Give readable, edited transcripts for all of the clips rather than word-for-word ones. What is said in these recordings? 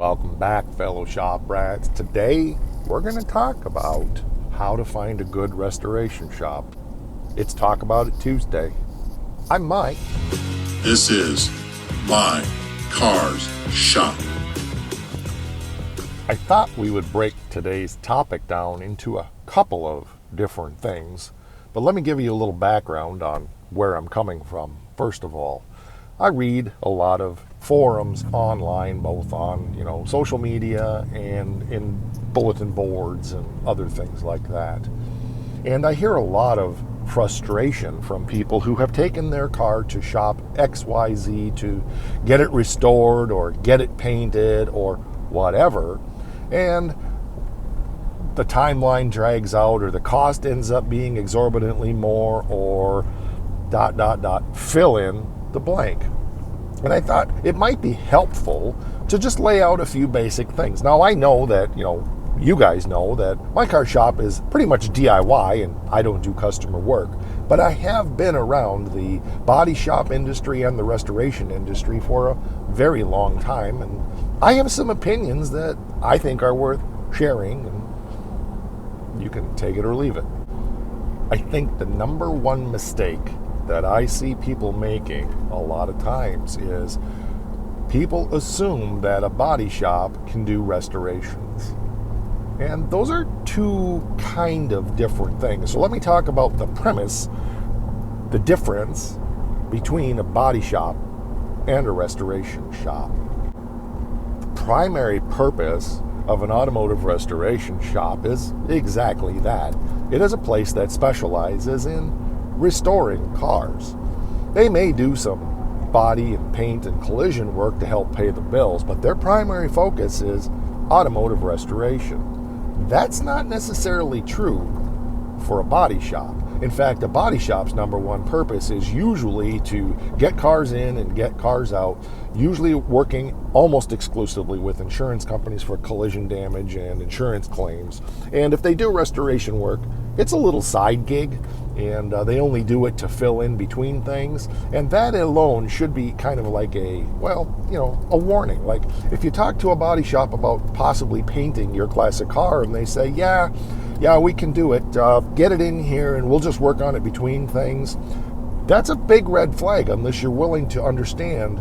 Welcome back, fellow shop rats. Today, we're going to talk about how to find a good restoration shop. It's Talk About It Tuesday. I'm Mike. This is My Cars Shop. I thought we would break today's topic down into a couple of different things, but let me give you a little background on where I'm coming from. First of all, I read a lot of forums online, both on social media and in bulletin boards and other things like that. And I hear a lot of frustration from people who have taken their car to shop XYZ to get it restored or get it painted or whatever, and the timeline drags out or the cost ends up being exorbitantly more or ... fill in the blank. And I thought it might be helpful to just lay out a few basic things. Now, I know that, you guys know that my car shop is pretty much DIY and I don't do customer work. But I have been around the body shop industry and the restoration industry for a very long time. And I have some opinions that I think are worth sharing. And you can take it or leave it. I think the number one mistake that I see people making a lot of times is people assume that a body shop can do restorations. And those are two kind of different things. So let me talk about the premise, the difference between a body shop and a restoration shop. The primary purpose of an automotive restoration shop is exactly that. It is a place that specializes in restoring cars. They may do some body and paint and collision work to help pay the bills, but their primary focus is automotive restoration. That's not necessarily true for a body shop. In fact, a body shop's number one purpose is usually to get cars in and get cars out, usually working almost exclusively with insurance companies for collision damage and insurance claims. And if they do restoration work, it's a little side gig, and they only do it to fill in between things. And that alone should be kind of like a warning. Like if you talk to a body shop about possibly painting your classic car and they say, yeah, we can do it. Get it in here and we'll just work on it between things. That's a big red flag unless you're willing to understand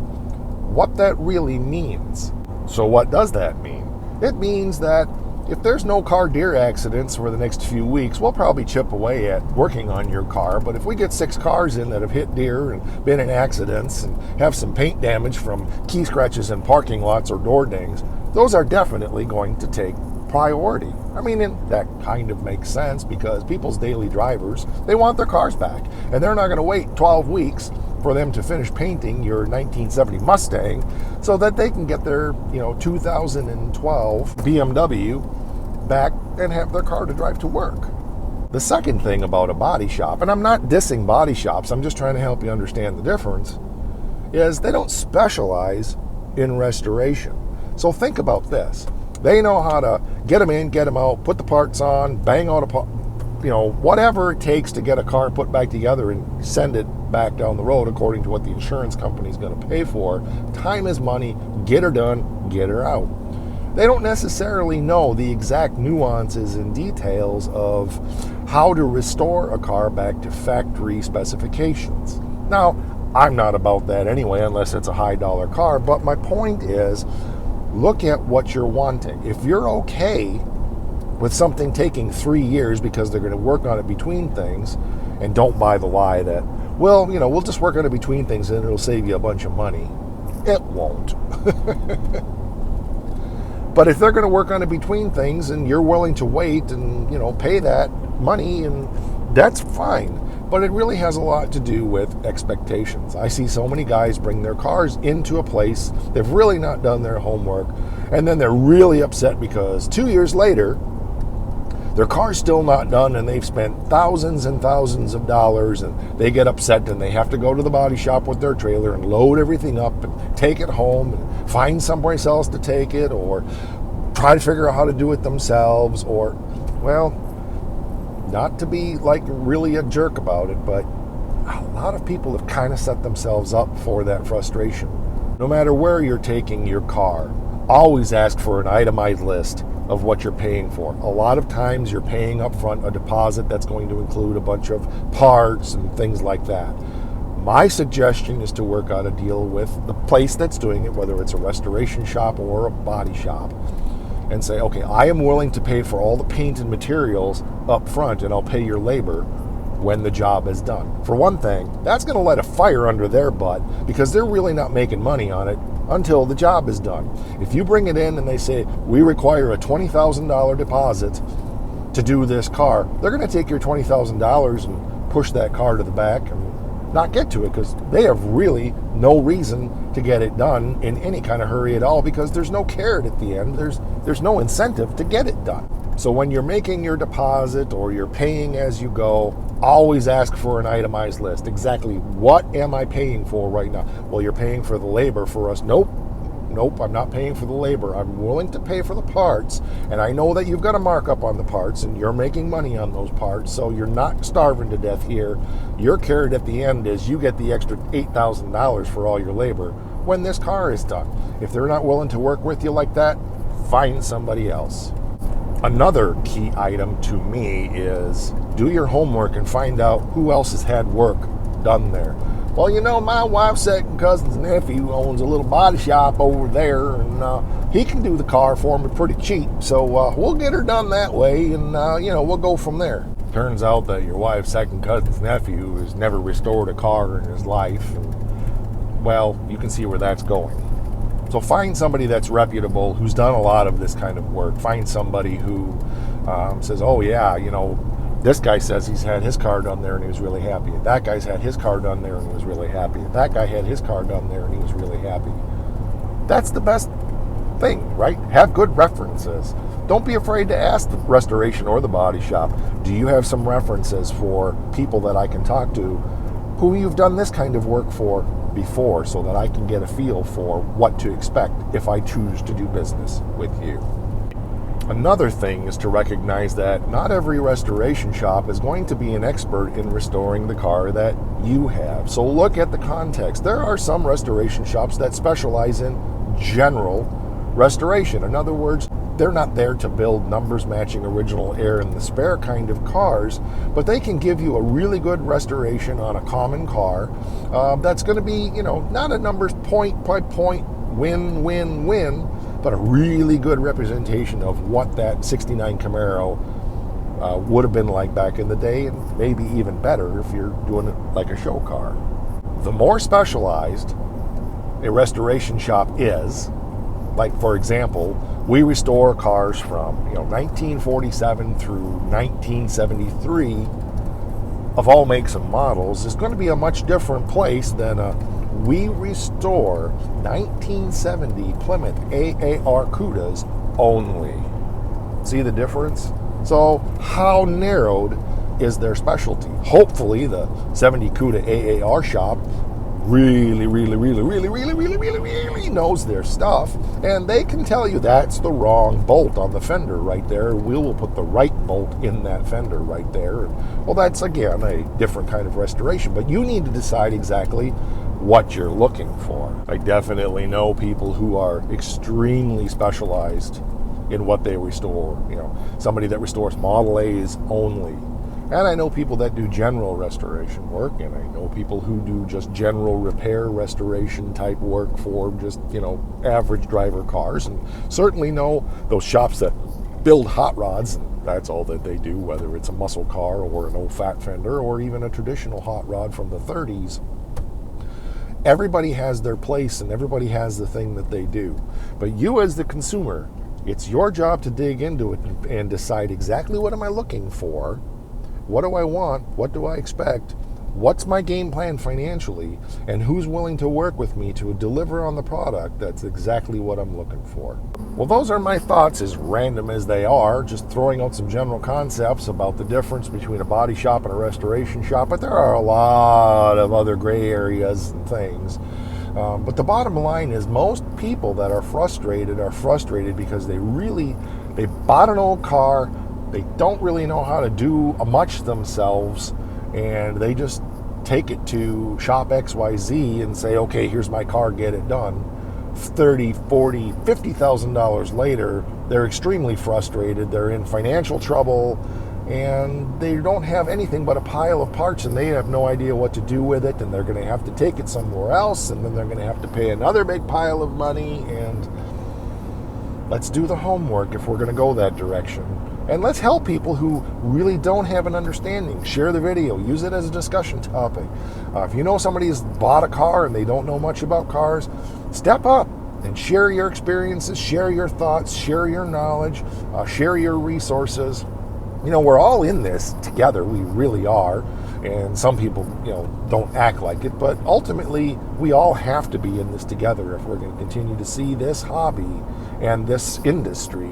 what that really means. So what does that mean? It means that if there's no car deer accidents for the next few weeks, we'll probably chip away at working on your car. But if we get 6 cars in that have hit deer and been in accidents and have some paint damage from key scratches in parking lots or door dings, those are definitely going to take priority. I mean, and that kind of makes sense because people's daily drivers, they want their cars back. And they're not going to wait 12 weeks for them to finish painting your 1970 Mustang so that they can get their 2012 BMW back and have their car to drive to work. The second thing about a body shop, and I'm not dissing body shops, I'm just trying to help you understand the difference, is they don't specialize in restoration. So think about this. They know how to get them in, get them out, put the parts on, bang out whatever it takes to get a car put back together and send it back down the road according to what the insurance company is going to pay for. Time is money. Get her done, get her out. They don't necessarily know the exact nuances and details of how to restore a car back to factory specifications. Now, I'm not about that anyway, unless it's a high-dollar car, but my point is, look at what you're wanting. If you're okay with something taking 3 years because they're going to work on it between things, and don't buy the lie that, we'll just work on it between things and it'll save you a bunch of money. It won't. But if they're going to work on it between things and you're willing to wait and, pay that money, and that's fine. But it really has a lot to do with expectations. I see so many guys bring their cars into a place, they've really not done their homework, and then they're really upset because 2 years later, their car's still not done and they've spent thousands and thousands of dollars, and they get upset and they have to go to the body shop with their trailer and load everything up and take it home and find someplace else to take it, or try to figure out how to do it themselves, or, not to be like really a jerk about it, but a lot of people have kind of set themselves up for that frustration. No matter where you're taking your car, always ask for an itemized list of what you're paying for. A lot of times you're paying up front a deposit that's going to include a bunch of parts and things like that. My suggestion is to work out a deal with the place that's doing it, whether it's a restoration shop or a body shop, and say, okay, I am willing to pay for all the paint and materials up front, and I'll pay your labor when the job is done. For one thing, that's going to light a fire under their butt because they're really not making money on it until the job is done. If you bring it in and they say, we require a $20,000 deposit to do this car, they're going to take your $20,000 and push that car to the back and not get to it because they have really no reason to get it done in any kind of hurry at all because there's no carrot at the end. There's no incentive to get it done. So when you're making your deposit or you're paying as you go, always ask for an itemized list. Exactly what am I paying for right now? Well, you're paying for the labor for us. Nope, I'm not paying for the labor. I'm willing to pay for the parts, and I know that you've got a markup on the parts, and you're making money on those parts, so you're not starving to death here. Your carrot at the end is you get the extra $8,000 for all your labor when this car is done. If they're not willing to work with you like that, find somebody else. Another key item to me is do your homework and find out who else has had work done there. Well, you know, my wife's second cousin's nephew owns a little body shop over there, and he can do the car for me pretty cheap. So we'll get her done that way, and, we'll go from there. Turns out that your wife's second cousin's nephew has never restored a car in his life. And, well, you can see where that's going. So find somebody that's reputable, who's done a lot of this kind of work. Find somebody who says, oh, yeah, this guy says he's had his car done there and he was really happy. That guy's had his car done there and he was really happy. That guy had his car done there and he was really happy. That's the best thing, right? Have good references. Don't be afraid to ask the restoration or the body shop, do you have some references for people that I can talk to who you've done this kind of work for before so that I can get a feel for what to expect if I choose to do business with you. Another thing is to recognize that not every restoration shop is going to be an expert in restoring the car that you have. So look at the context. There are some restoration shops that specialize in general restoration. In other words, they're not there to build numbers matching original air in the spare kind of cars, but they can give you a really good restoration on a common car that's going to be, not a numbers point by point win, but a really good representation of what that 69 Camaro would have been like back in the day, and maybe even better if you're doing it like a show car. The more specialized a restoration shop is, like for example, we restore cars from 1947 through 1973 of all makes and models, is going to be a much different place than we restore 1970 Plymouth AAR Cudas only. See the difference? So how narrowed is their specialty? Hopefully the 70 Cuda AAR shop really knows their stuff, and they can tell you that's the wrong bolt on the fender right there. We will put the right bolt in that fender right there. Well, that's again a different kind of restoration, but you need to decide exactly what you're looking for. I definitely know people who are extremely specialized in what they restore. Somebody that restores Model A's only. And I know people that do general restoration work, and I know people who do just general repair restoration type work for just, average driver cars, and certainly know those shops that build hot rods, and that's all that they do, whether it's a muscle car or an old fat fender or even a traditional hot rod from the 30s. Everybody has their place and everybody has the thing that they do. But you as the consumer, it's your job to dig into it and decide exactly what am I looking for. What do I want? What do I expect? What's my game plan financially? And who's willing to work with me to deliver on the product that's exactly what I'm looking for? Well, those are my thoughts, as random as they are, just throwing out some general concepts about the difference between a body shop and a restoration shop, but there are a lot of other gray areas and things. But the bottom line is most people that are frustrated because they bought an old car. They don't really know how to do much themselves, and they just take it to shop XYZ and say, okay, here's my car, get it done. $30, $40, $50,000 later, they're extremely frustrated. They're in financial trouble, and they don't have anything but a pile of parts, and they have no idea what to do with it, and they're going to have to take it somewhere else, and then they're going to have to pay another big pile of money. And let's do the homework if we're going to go that direction. And let's help people who really don't have an understanding. Share the video. Use it as a discussion topic. If you know somebody has bought a car and they don't know much about cars, step up and share your experiences, share your thoughts, share your knowledge, share your resources. You know, we're all in this together. We really are. And some people, don't act like it. But ultimately, we all have to be in this together if we're going to continue to see this hobby and this industry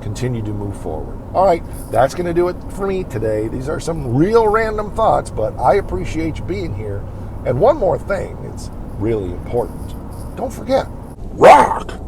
continue to move forward. All right, that's going to do it for me today. These are some real random thoughts, but I appreciate you being here. And one more thing, it's really important. Don't forget, rock!